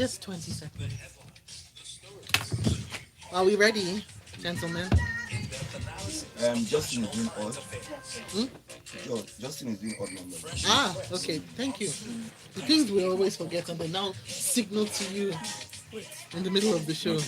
Just 20 seconds. Are we ready, gentlemen? Justin is doing odd. Hmm? Yo, Justin is doing odd numbers. Ah, okay. Thank you. The things we always forget and they now signal to you in the middle of the show.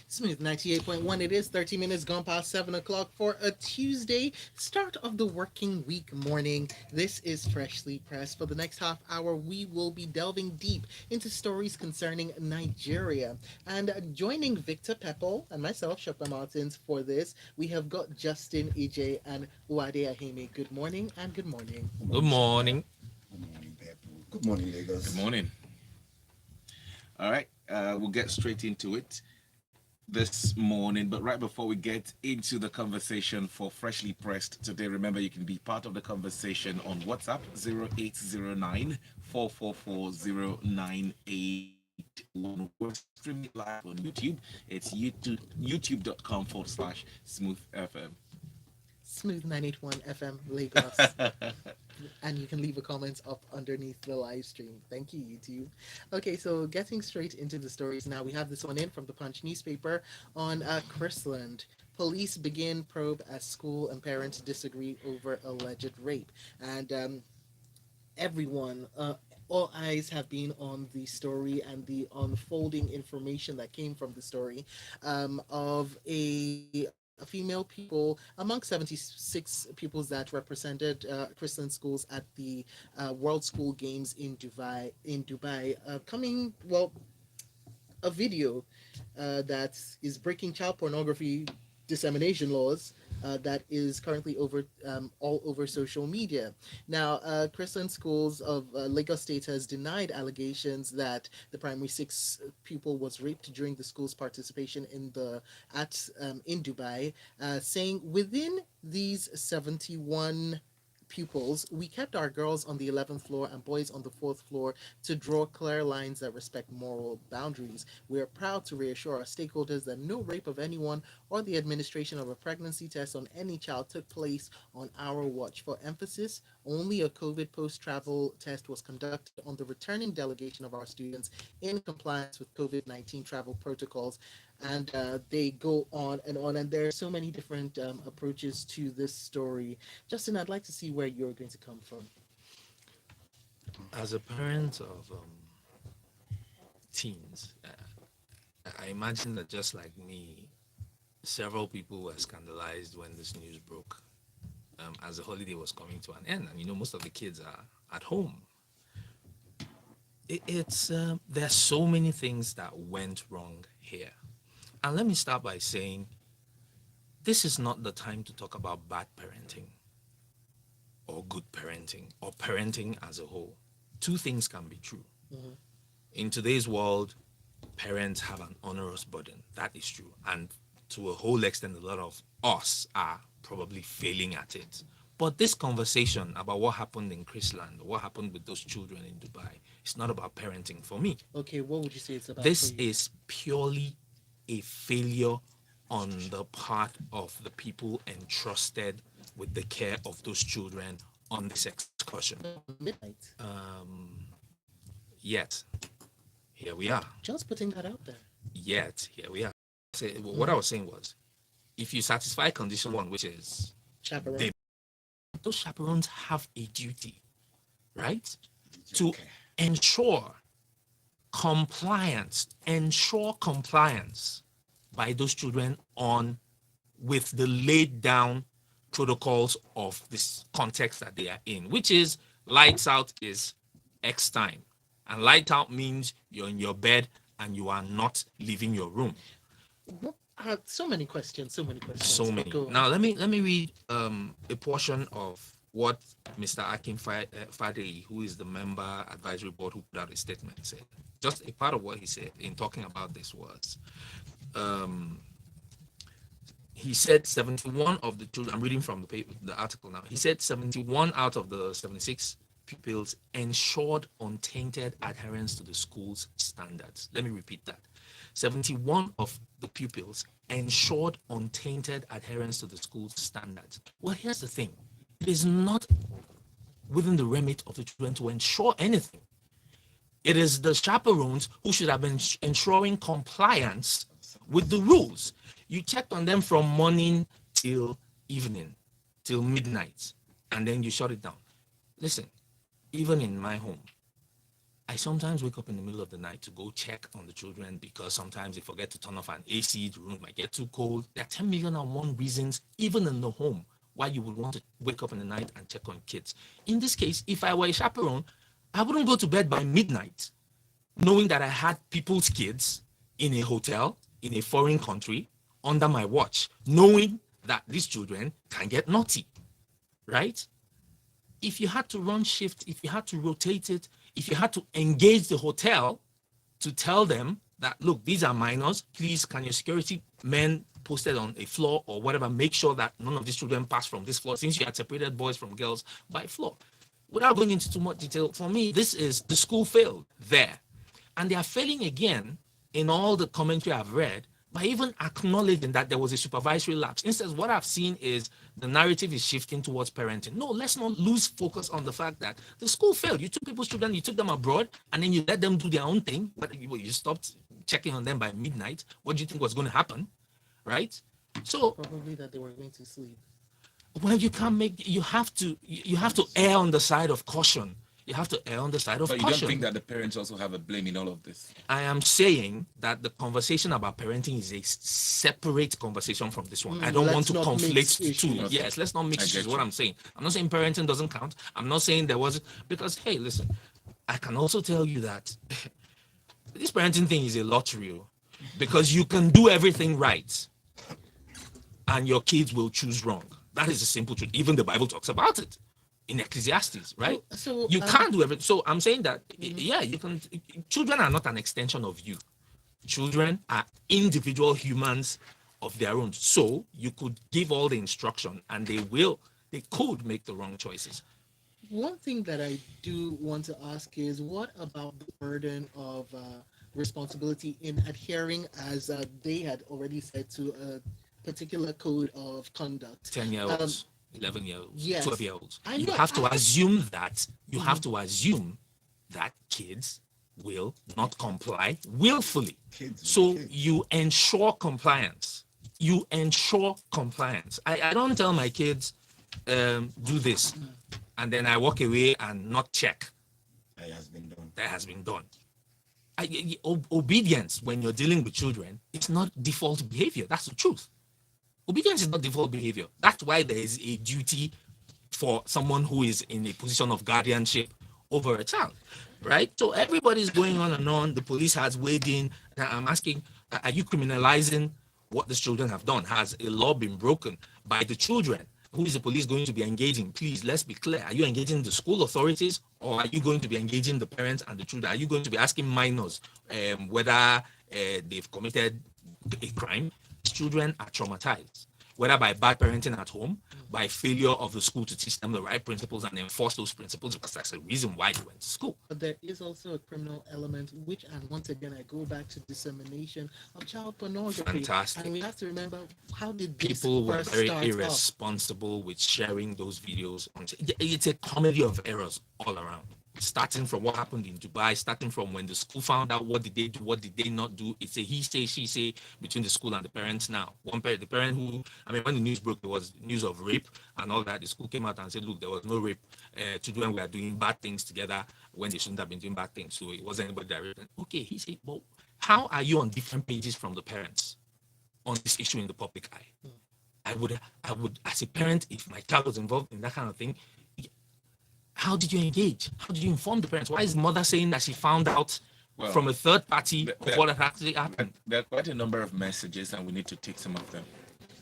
Smooth 98.1. It is 30 minutes gone past 7 o'clock for a Tuesday, start of the working week morning. This is Freshly Pressed. For the next half hour, we will be delving deep into stories concerning Nigeria. And joining Victor Pepple and myself, Shopper Martins, for this, we have got Justin, EJ, and Wade Ahime. Good morning and good morning. Good Good morning, Shaka. morning. Good morning, Pepper. Good morning, Good Lagos. morning. All right, we'll get straight into it this morning. But right before we get into the conversation for Freshly Pressed today, remember you can be part of the conversation on WhatsApp 0809 444 We're streaming live on YouTube. It's youtube.com/smooth FM. Smooth 981 FM Lagos. And you can leave a comment up underneath the live stream. Thank you, YouTube. Okay, so getting straight into the stories now, we have this one in from the Punch newspaper on Chrisland. Police begin probe as school and parents disagree over alleged rape. And everyone, all eyes have been on the story and the unfolding information that came from the story of a female pupil among 76 pupils that represented Christian schools at the World School Games in Dubai. Coming well, a video that is breaking child pornography dissemination laws that is currently over all over social media. Now, Christian Schools of Lagos State has denied allegations that the primary six pupil was raped during the school's participation in the at in Dubai, saying within these 71 pupils, we kept our girls on the 11th floor and boys on the fourth floor to draw clear lines that respect moral boundaries. We are proud to reassure our stakeholders that no rape of anyone or the administration of a pregnancy test on any child took place on our watch. For emphasis, only a COVID post travel test was conducted on the returning delegation of our students in compliance with COVID-19 travel protocols. And they go on and on. And there are so many different approaches to this story. Justin, I'd like to see where you're going to come from. As a parent of teens, I imagine that just like me, several people were scandalized when this news broke. As the holiday was coming to an end, and most of the kids are at home. It's There are so many things that went wrong here, and let me start by saying this is not the time to talk about bad parenting or good parenting or parenting as a whole. Two things can be true. Mhm. In today's world, parents have an onerous burden. That is true. And to a whole extent, a lot of us are probably failing at it. But this conversation about what happened in Chrisland, what happened with those children in Dubai, it's not about parenting for me. Okay, what would you say it's about for This you? is purely a failure on the part of the people entrusted with the care of those children on this excursion. Midnight. Yet, here we are. Just putting that out there. Yet, here we are. What I Mhm. was saying was, if you satisfy condition one, which is Chaperone. they, those chaperones have a duty, right, Did you to care? ensure compliance by those children on with the laid down protocols of this context that they are in, which is lights out is X time. And light out means you're in your bed and you are not leaving your room. So many questions. So many So questions. But many. go on. Now let me read a portion of what Mr. Akin Fadei, who is the member advisory board who put out a statement, said. Just a part of what he said in talking about this was um, he said 71 of the children, I'm reading from the article now. He said 71 out of the 76 pupils ensured untainted adherence to the school's standards. Let me repeat that. 71 of the pupils ensured untainted adherence to the school's standards. Well, here's the thing. It is not within the remit of the children to ensure anything. It is the chaperones who should have been ensuring compliance with the rules. You checked on them from morning till evening, till midnight, and then you shut it down. Listen, even in my home, I sometimes wake up in the middle of the night to go check on the children because sometimes they forget to turn off an AC, the room might get too cold. There are 10 million and one reasons, even in the home, why you would want to wake up in the night and check on kids. In this case, if I were a chaperone, I wouldn't go to bed by midnight knowing that I had people's kids in a hotel in a foreign country under my watch, knowing that these children can get naughty, right? If you had to run shift, if you had to rotate it, if you had to engage the hotel to tell them that, look, these are minors, please, can your security men posted on a floor or whatever, make sure that none of these children pass from this floor, since you had separated boys from girls by floor. Without going into too much detail, for me, this is the school failed there. And they are failing again in all the commentary I've read by even acknowledging that there was a supervisory lapse. Instead, what I've seen is the narrative is shifting towards parenting. No, let's not lose focus on the fact that the school failed. You took people's children, you took them abroad, and then you let them do their own thing. But you stopped checking on them by midnight. What do you think was going to happen, right? So Probably that they were going to sleep. well, you can't make. You have to err on the side of caution. You have to err on the side of But you caution. don't think that the parents also have a blame in all of this? I am saying that the conversation about parenting is a separate conversation from this one. I don't want let's to not conflate mix the two. issues. Yes, let's not mix I issues. get Is what you. I'm saying. I'm not saying parenting doesn't count. I'm not saying there was, because hey, listen, I can also tell you that this parenting thing is a lottery, because you can do everything right and your kids will choose wrong. That is the simple truth. Even the Bible talks about it in Ecclesiastes, right? So, You can't do everything. So I'm saying that, yeah, you can. Children are not an extension of you. Children are individual humans of their own. So you could give all the instruction and they could make the wrong choices. one thing that I do want to ask is, what about the burden of responsibility in adhering, as they had already said, to a particular code of conduct? 10-year-olds, 11-year-olds, yes. 12-year-olds. I You know- have to I- assume that kids will not comply willfully. Kids, So kids. you ensure compliance. You ensure compliance. I don't tell my kids, do this, and then I walk away and not check That has been done. that has been done. Obedience when you're dealing with children, it's not default behavior. That's the truth. Obedience is not default behavior. That's why there is a duty for someone who is in a position of guardianship over a child, right? So everybody's going on and on. The police has weighed in. I'm asking, are you criminalizing what these children have done? Has a law been broken by the children? Who is the police going to be engaging? Please, let's be clear. Are you engaging the school authorities, or are you going to be engaging the parents and the children? Are you going to be asking minors whether they've committed a crime? Children are traumatized, whether by bad parenting at home, by failure of the school to teach them the right principles and enforce those principles, because that's the reason why they went to school. But there is also a criminal element, which, and once again, I go back to dissemination of child pornography. Fantastic. And we have to remember, how did this People were first very start off? irresponsible with sharing those videos. It's a comedy of errors all around. Starting from what happened in Dubai, starting from when the school found out, what did they do, what did they not do. It's a he say, she say between the school and the parents now. One parent, the parent who, when the news broke, there was news of rape and all that. The school came out and said, look, there was no rape. Children were doing bad things together when they shouldn't have been doing bad things. So it wasn't anybody that raped them. Okay, he said, well, how are you on different pages from the parents on this issue in the public eye? I would, as a parent, if my child was involved in that kind of thing, how did you engage? How did you inform the parents? Why is the mother saying that she found out from a third party of what had actually happened? There are quite a number of messages, and we need to take some of them.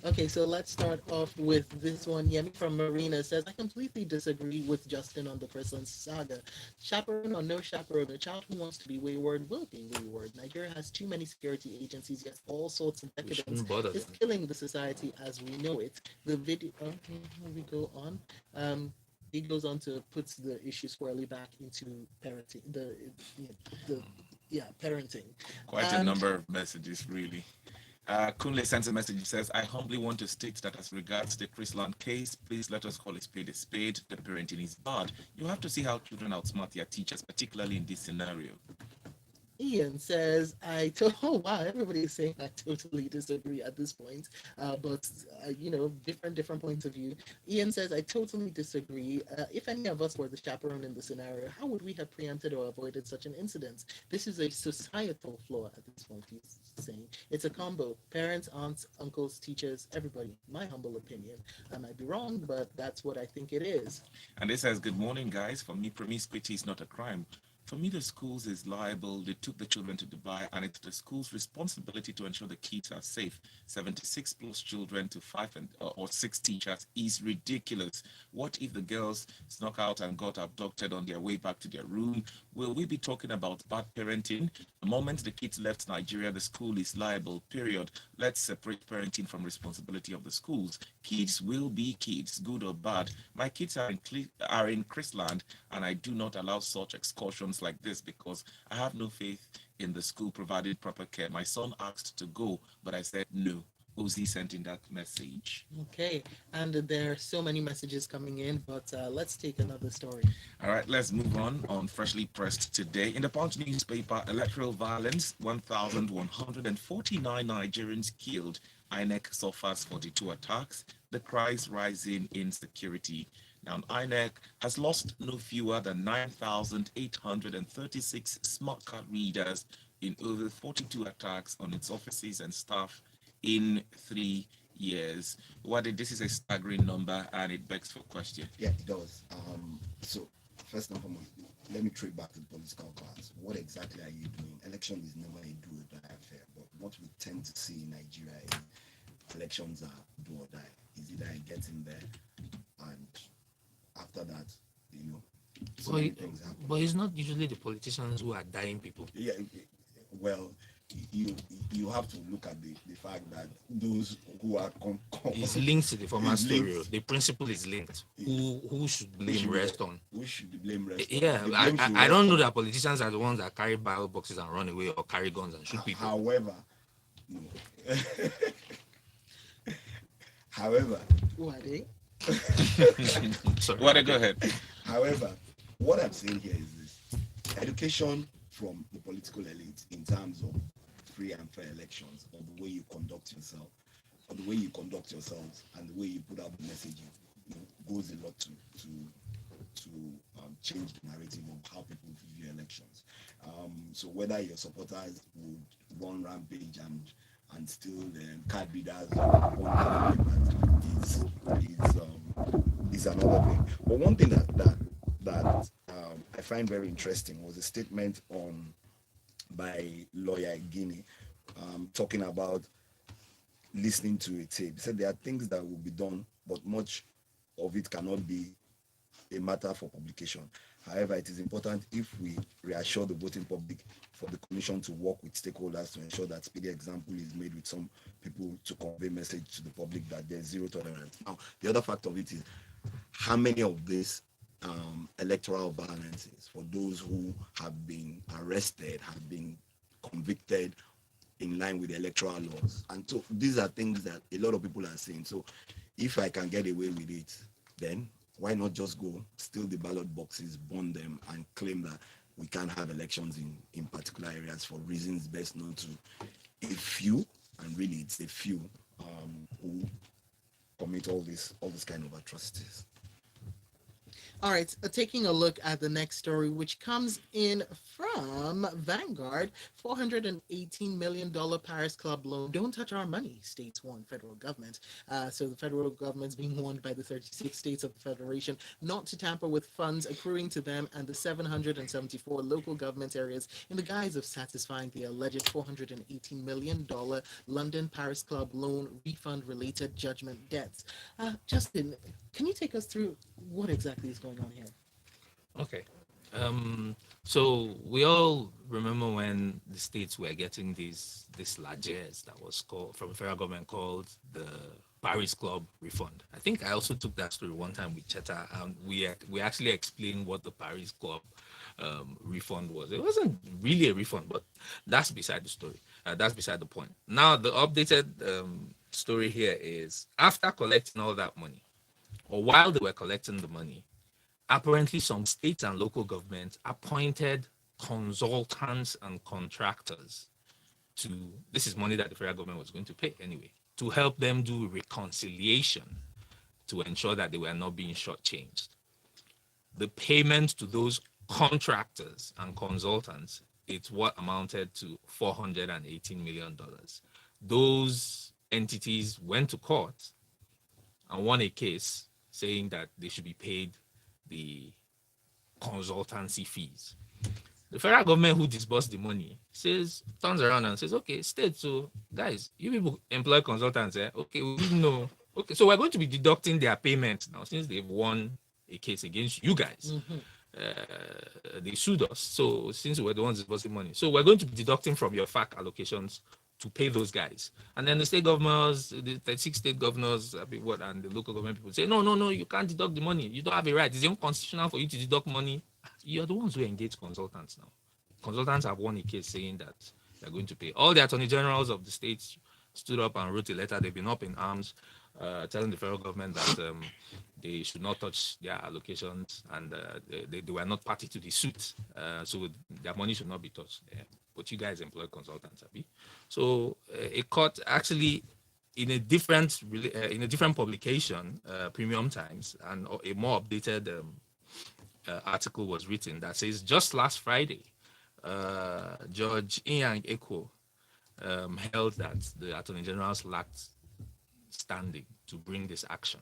Okay, so let's start off with this one. Yemi from Marina says, I completely disagree with Justin on the Christmas saga. Chaperone or no chaperone, a child who wants to be wayward will be wayward. Nigeria has too many security agencies, yes, all sorts of decadence is killing the society as we know it. The video, here we go on. He goes on to put the issue squarely back into parenting, the yeah, parenting. Quite a And number of messages, really. Kunle sends a message. He says, I humbly want to state that as regards the Chrisland case, please let us call a spade a spade. The parenting is bad. You have to see how children outsmart their teachers, particularly in this scenario. Ian says, oh wow, everybody is saying I totally disagree at this point, but different points of view. Ian says, I totally disagree. If any of us were the chaperone in the scenario, how would we have preempted or avoided such an incident? This is a societal flaw at this point, he's saying. It's a combo: parents, aunts, uncles, teachers, everybody. My humble opinion. I might be wrong, but that's what I think it is. And it says, good morning, guys. For me, promiscuity is not a crime. For me, the schools is liable. They took the children to Dubai, and it's the school's responsibility to ensure the kids are safe. 76 plus children to five or six teachers is ridiculous. What if the girls snuck out and got abducted on their way back to their room? Will we be talking about bad parenting? The moment the kids left Nigeria, the school is liable, period. Let's separate parenting from responsibility of the schools. Kids will be kids, good or bad. My kids are in Chrisland, and I do not allow such excursions like this because I have no faith in the school providing proper care. My son asked to go, but I said no. Ozzy sent in that message. Okay, and there are so many messages coming in, but let's take another story. All right, let's move on freshly pressed today. In the Punch newspaper, electoral violence, 1,149 Nigerians killed. INEC suffers 42 attacks. The cries rising in security. Now, INEC has lost no fewer than 9,836 smart card readers in over 42 attacks on its offices and staff in 3 years. This is a staggering number, and it begs for question. Yeah, it does. So first and foremost, let me trade back to the political class. What exactly are you doing? Election is never a do or die affair, but what we tend to see in Nigeria is elections are do or die. Is either I get in there, and after that, so many things happen. But it's not usually the politicians who are dying people. Yeah, well, you have to look at the fact that those who are It's linked to the former It's story. linked. The principle is linked. Who should blame rest on? who should be blamed rest on? Yeah, The blame should I rest don't know on- that politicians are the ones that carry ballot boxes and run away or carry guns and shoot people. However, no. However, Who are they? Sorry. Well, go ahead. However, what I'm saying here is this: education from the political elite in terms of free and fair elections, or the way you conduct yourself, or the way you conduct yourselves, and the way you put out the messaging, goes a lot to change the narrative of how people view elections. So whether your supporters would run rampage and steal the card readers is another thing. But one thing that I find very interesting was a statement by lawyer Guinea talking about listening to a tape. He said there are things that will be done, but much of it cannot be a matter for publication. However, it is important, if we reassure the voting public, for the commission to work with stakeholders to ensure that speedy example is made with some people to convey message to the public that there's zero tolerance. Now, the other fact of it is how many of these electoral violences, for those who have been arrested, have been convicted in line with the electoral laws. And so these are things that a lot of people are saying. So if I can get away with it, then why not just go steal the ballot boxes, burn them, and claim that we can't have elections in particular areas for reasons best known to a few, and really it's a few who commit all this kind of atrocities. All right, taking a look at the next story, which comes in from Vanguard. $418 million Paris Club loan. Don't touch our money, states warn federal government. So the federal government's being warned by the 36 states of the federation not to tamper with funds accruing to them and the 774 local government areas in the guise of satisfying the alleged $418 million London Paris Club loan refund-related judgment debts. Justin, can you take us through what exactly is going on here? Okay. So we all remember when the states were getting this largesse that was called from the federal government called the Paris Club refund. I think I also took that story one time with Cheta, and we actually explained what the Paris Club refund was. It wasn't really a refund, but that's beside the story. That's beside the point. Now, the updated story here is after collecting all that money, or while they were collecting the money, apparently some states and local governments appointed consultants and contractors to, this is money that the federal government was going to pay anyway, to help them do reconciliation to ensure that they were not being shortchanged. The payment to those contractors and consultants, it's what amounted to $418 million. Those entities went to court and won a case saying that they should be paid the consultancy fees. The federal government who disbursed the money turns around and says, okay, state, so guys, you people employ consultants, eh? Okay, we didn't know. Okay, so we're going to be deducting their payments now since they've won a case against you guys. They sued us. So since we were the ones disbursing money, so we're going to be deducting from your FAC allocations to pay those guys. And then the state governors, the 36 state governors, and the local government people say, no, you can't deduct the money. You don't have a right. It's unconstitutional for you to deduct money. You're the ones who engage consultants now. Consultants have won a case saying that they're going to pay. All the attorney generals of the states stood up and wrote a letter. They've been up in arms, telling the federal government that they should not touch their allocations, and they were not party to the suit, so their money should not be touched. But you guys employ consultants, Abi. So a court actually in a different publication, Premium Times, and a more updated article was written that says just last Friday, Judge Inyang Eko held that the attorney generals lacked standing to bring this action,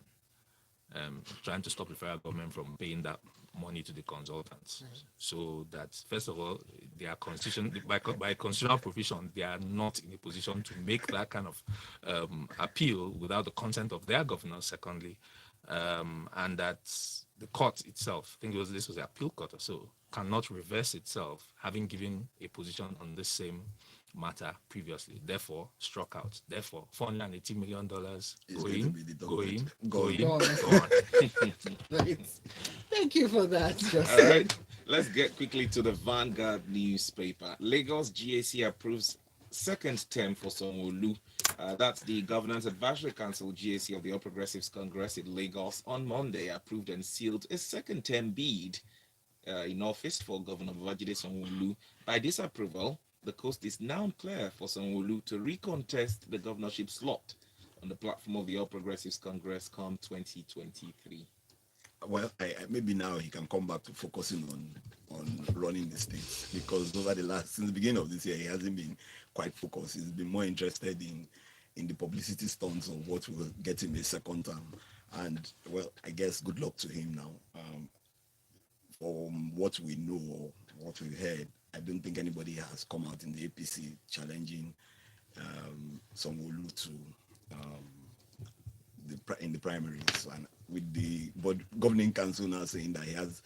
trying to stop the federal government from paying that money to the consultants. So that, first of all, they are by constitutional provision, they are not in a position to make that kind of appeal without the consent of their governor, secondly, and that the court itself, I think this was the appeal court or so, cannot reverse itself, having given a position on this same matter previously, therefore struck out. Therefore, $480 million going. Right. Thank you for that, Justin. All right, let's get quickly to the Vanguard newspaper. Lagos GAC approves second term for Sanwo. That's the Governance Advisory Council GAC of the All Progressives Congress in Lagos on Monday approved and sealed a second term bid in office for Governor Babajide Sanwo-Olu. By this approval, the coast is now clear for Sanwo-Olu to recontest the governorship slot on the platform of the All Progressives Congress come 2023. Well, maybe now he can come back to focusing on running the state, because since the beginning of this year, he hasn't been quite focused. He's been more interested in the publicity stunts of what will get him a second term. And well, I guess good luck to him now. From what we know or what we've heard, I don't think anybody has come out in the APC challenging Sanwo-Olu to in the primaries, and with the governing council now saying that he has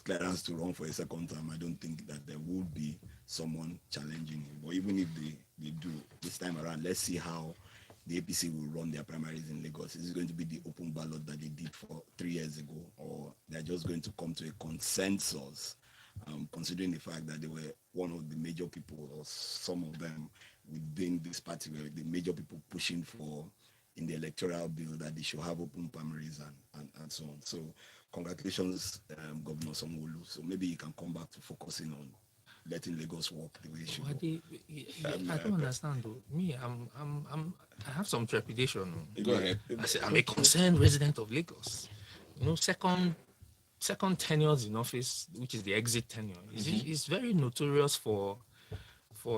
clearance to run for a second term, I don't think that there would be someone challenging him. But even if they do this time around, let's see how the APC will run their primaries in Lagos. Is it going to be the open ballot that they did for 3 years ago, or they're just going to come to a consensus, considering the fact that they were one of the major people, or some of them within this party were the major people pushing for in the electoral bill that they should have open primaries and so on. So congratulations, Governor Sanwo-Olu. So maybe you can come back to focusing on letting Lagos work the way it should. I don't understand though. Me, I have some trepidation. Go ahead. I'm a concerned resident of Lagos. Second tenures in office, which is the exit tenure, is very notorious for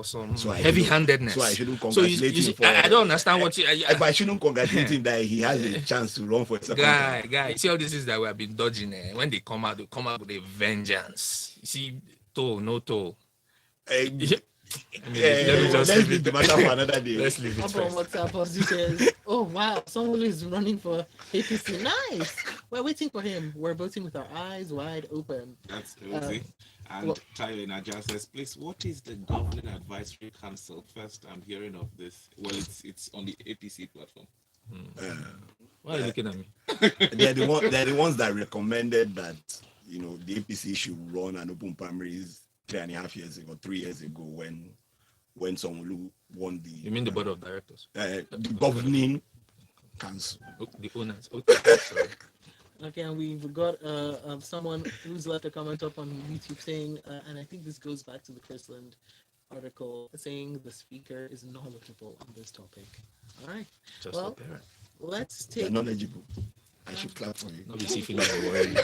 some heavy-handedness. So I shouldn't congratulate him for. I don't understand what you. But I shouldn't congratulate him that he has a chance to run for a second term. Guy, you see all this is that we have been dodging. When they come out with a vengeance. You see, no toll. Let's leave the matter for another day. Let's leave it first. WhatsApp positions. Oh wow, someone is running for APC. Nice. We're waiting for him. We're voting with our eyes wide open. That's crazy. And Tayo Naja says, please, what is the Governing Advisory Council? First, I'm hearing of this. Well, it's on the APC platform. Why are you looking at me? They're the ones that recommended that the APC should run an open primaries 3.5 years ago, 3 years ago, when Sanwo won You mean the board of directors? the governing council. Oh, the owners. Okay, sorry. Okay, and we've got someone who's left a comment up on YouTube saying, and I think this goes back to the Chrisland article, saying the speaker is knowledgeable on this topic. All right. Just Well, the parent. let's You're take knowledgeable. I should clap for you. Not be feeling worried.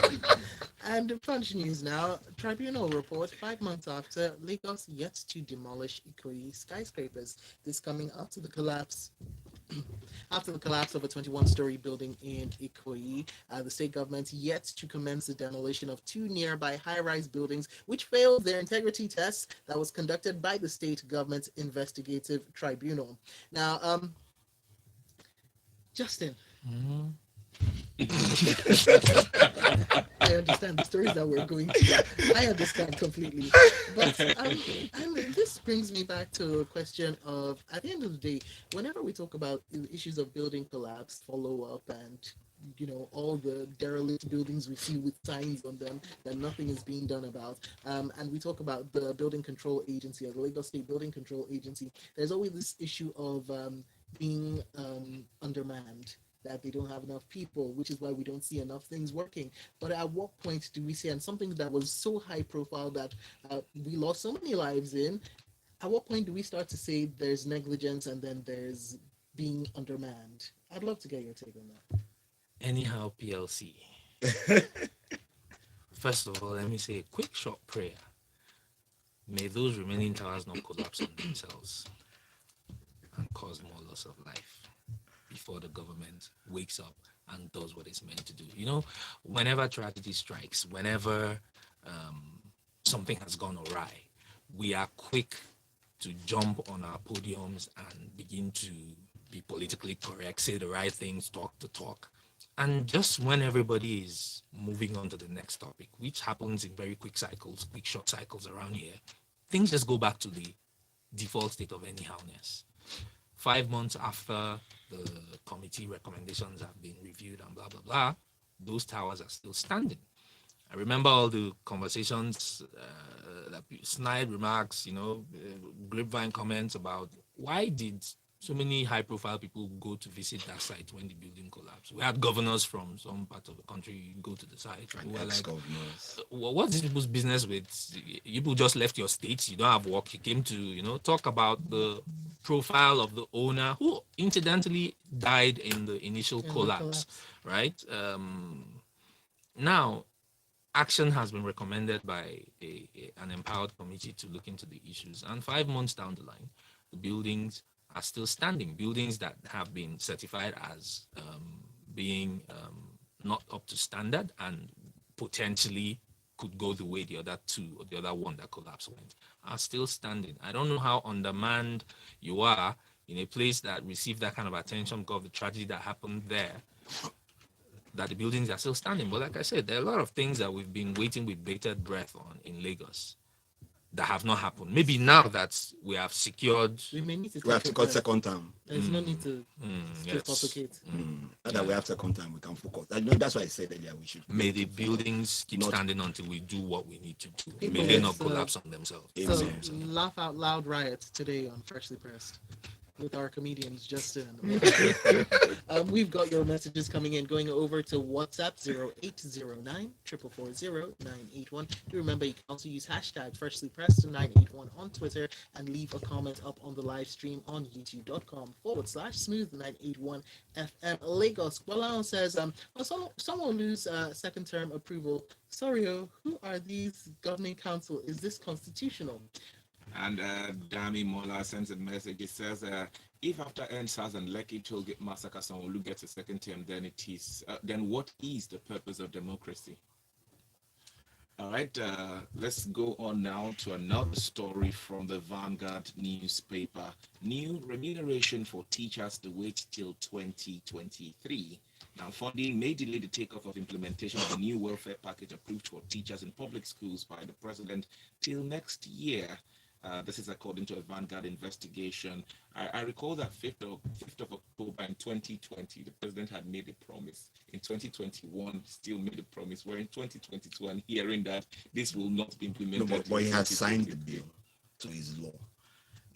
and the Punch News now. Tribunal report 5 months after Lagos yet to demolish Ikoyi skyscrapers. This coming after the collapse. After the collapse of a 21-story building in Ikoyi, the state government yet to commence the demolition of 2 nearby high-rise buildings, which failed their integrity tests that was conducted by the state government investigative tribunal. Now, Justin, I understand the stories that we're going to. I understand completely. But and this brings me back to a question of, at the end of the day, whenever we talk about the issues of building collapse, follow up, and all the derelict buildings we see with signs on them that nothing is being done about, and we talk about the building control agency, or the Lagos State Building Control Agency, there's always this issue of being undermanned, that they don't have enough people, which is why we don't see enough things working. But at what point do we see, and something that was so high profile that we lost so many lives in, at what point do we start to say there's negligence and then there's being undermanned? I'd love to get your take on that. Anyhow, PLC. First of all, let me say a quick short prayer. May those remaining towers not collapse on themselves and cause more loss of life before the government wakes up and does what it's meant to do. Whenever tragedy strikes, whenever something has gone awry, we are quick to jump on our podiums and begin to be politically correct, say the right things, talk the talk. And just when everybody is moving on to the next topic, which happens in very quick cycles, quick short cycles around here, things just go back to the default state of anyhowness. 5 months after the committee recommendations have been reviewed and blah, blah, blah, those towers are still standing. I remember all the conversations, snide remarks, grapevine comments about why did so many high-profile people go to visit that site when the building collapsed. We had governors from some part of the country go to the site. And who were like, governors. what's these people's business with? You people just left your state. You don't have work. You came to, talk about the profile of the owner who incidentally died in the initial collapse, right? Now, action has been recommended by an empowered committee to look into the issues. And 5 months down the line, the buildings are still standing. Buildings that have been certified as being not up to standard and potentially could go the way the other two or the other one that collapsed went are still standing. I don't know how undermanned you are in a place that received that kind of attention because of the tragedy that happened there, that the buildings are still standing. But like I said, there are a lot of things that we've been waiting with bated breath on in Lagos that have not happened. Maybe now that we have secured... We may need to We have to cut second term. There's no need to suffocate. Now that we have second time, we can focus. That's why I said earlier we should. May the buildings keep standing until we do what we need to do. People May they not let's, collapse on themselves. So, laugh out loud riot today on Freshly Pressed with our comedians, Justin. We've got your messages coming in, going over to WhatsApp 0809 440 981. Do remember you can also use hashtag Freshly Pressed 981 on Twitter and leave a comment up on the live stream on youtube.com/smooth981 FM Lagos. Walao says, someone lose second term approval. Sorry, who are these governing council? Is this constitutional? And Dami Mola sends a message. It says, if after NSAS and Lekki Tollgate massacre, Sanwo gets a second term, then it is. Then what is the purpose of democracy? All right, let's go on now to another story from the Vanguard newspaper. New remuneration for teachers to wait till 2023. Now, funding may delay the takeoff of implementation of the new welfare package approved for teachers in public schools by the president till next year. This is according to a Vanguard investigation. I recall that 5th of October in 2020, the president had made a promise. In 2021, still made a promise. We're in 2022 and hearing that this will not be No, implemented but in he has signed the 2023. bill, so it's law.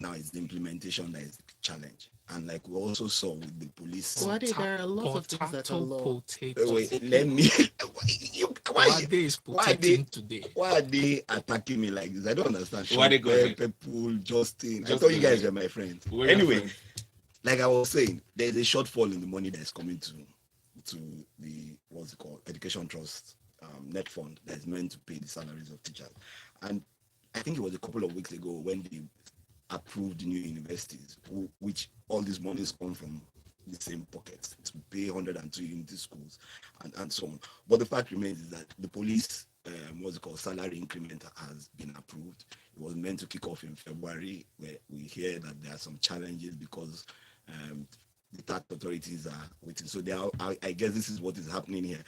Now it's the implementation that is the challenge. And like we also saw with the police. Why there are a lot of things that are law. Wait, let me. Wade is Why are they protecting today. why are they attacking me like this? I don't understand. Why are they going? People, Justin. I Just thought you go guys ahead. were my friends. We're your Anyway, friends. like I was saying, there's a shortfall in the money that's coming to the what's it called education trust net fund that is meant to pay the salaries of teachers. And I think it was a couple of weeks ago when they approved the new universities, which all these monies come from the same pockets to pay 102 unity schools and so on. But the fact remains is that the police, what's it called, salary increment has been approved. It was meant to kick off in February, where we hear that there are some challenges because the tax authorities are waiting. So I guess this is what is happening here.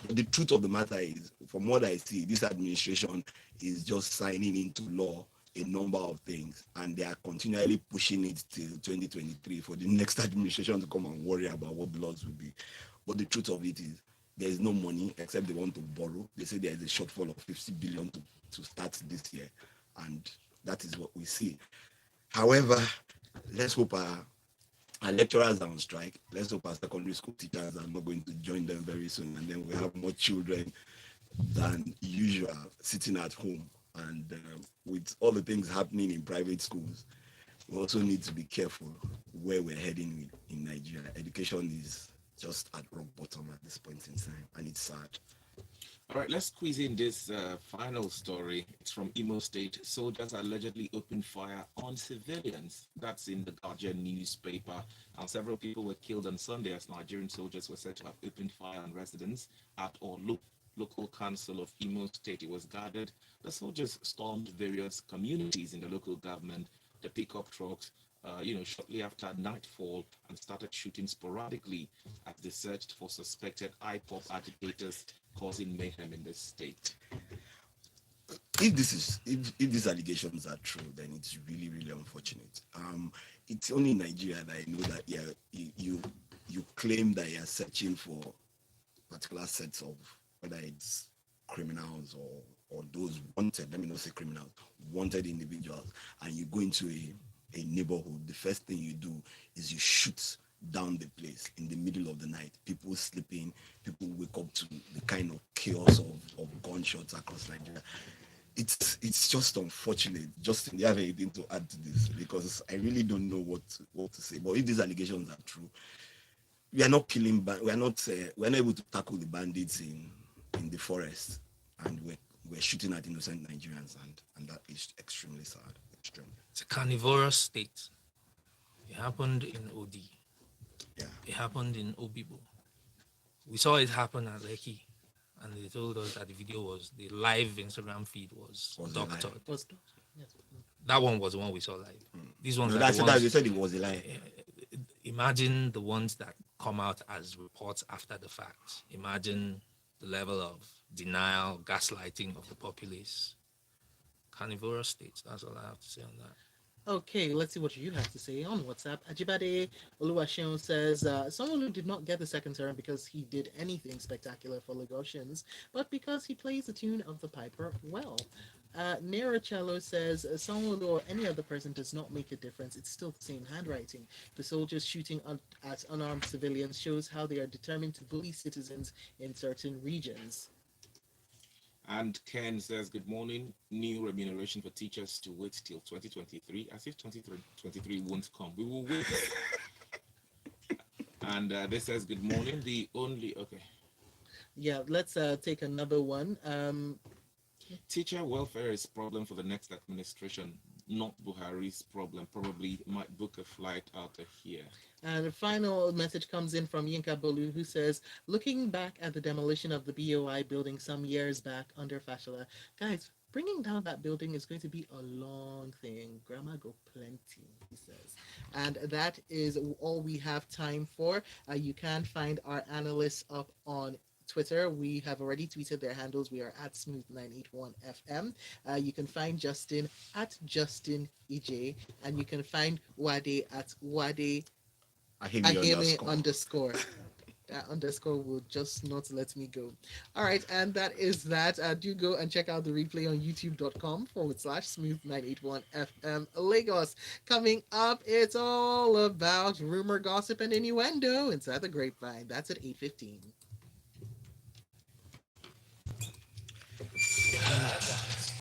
But the truth of the matter is, from what I see, this administration is just signing into law a number of things, and they are continually pushing it till 2023 for the next administration to come and worry about what the laws will be. But the truth of it is, there is no money except they want to borrow. They say there is a shortfall of 50 billion to start this year, and that is what we see. However, let's hope our lecturers are on strike. Let's hope our secondary school teachers are not going to join them very soon, and then we have more children than usual sitting at home. And with all the things happening in private schools, we also need to be careful where we're heading in Nigeria. Education is just at rock bottom at this point in time, and it's sad. All right, let's squeeze in this final story. It's from Imo State. Soldiers allegedly opened fire on civilians. That's in the Guardian newspaper. And several people were killed on Sunday as Nigerian soldiers were said to have opened fire on residents at Orlu, local council of Imo State. It was guarded. The soldiers stormed various communities in the local government, the pickup trucks, shortly after nightfall, and started shooting sporadically as they searched for suspected IPOP agitators causing mayhem in the state. If these allegations are true, then it's really really unfortunate. It's only in Nigeria that I know that you claim that you're searching for particular sets of, whether it's criminals or those wanted, let me not say criminals, wanted individuals, and you go into a neighborhood. The first thing you do is you shoot down the place in the middle of the night. People sleeping, people wake up to the kind of chaos of gunshots across Nigeria. It's just unfortunate. Justin, do you have anything to add to this? Because I really don't know what to say. But if these allegations are true, we are not killing. We're not able to tackle the bandits in the forest, and we're shooting at innocent Nigerians, and that is extremely sad. Extremely. It's a carnivorous state. It happened in OD. Yeah. It happened in Obibo. We saw it happen at Lekki, and they told us that the live Instagram feed was doctored. Yes. That one was the one we saw live. These ones No, are the ones. they said it was a lie. Imagine the ones that come out as reports after the fact. Imagine the level of denial, gaslighting of the populace. Carnivorous states. That's all I have to say on that. Okay, let's see what you have to say on WhatsApp. Ajibade Oluwaseun says, someone who did not get the second term because he did anything spectacular for Lagosians, but because he plays the tune of the piper well. Nera Cello says, someone or any other person does not make a difference. It's still the same handwriting. The soldiers shooting at unarmed civilians shows how they are determined to bully citizens in certain regions. And Ken says, good morning. New remuneration for teachers to wait till 2023. As if 2023 won't come. We will wait. And this says, good morning. Okay. Yeah, let's take another one. Teacher welfare is problem for the next administration, not Buhari's problem. Probably might book a flight out of here. And the final message comes in from Yinka Bolu, who says, looking back at the demolition of the BOI building some years back under Fashola, guys, bringing down that building is going to be a long thing. Grandma go plenty, he says. And that is all we have time for. You can find our analysts up on Twitter, we have already tweeted their handles. We are at Smooth981FM. You can find Justin at Justin EJ, and you can find Wade at Wade Ahimi Ahime underscore. underscore. That underscore will just not let me go. All right, and that is that. Do go and check out the replay on youtube.com/smooth981FM Lagos. Coming up, it's all about rumor, gossip, and innuendo inside the grapevine. That's at 8:15.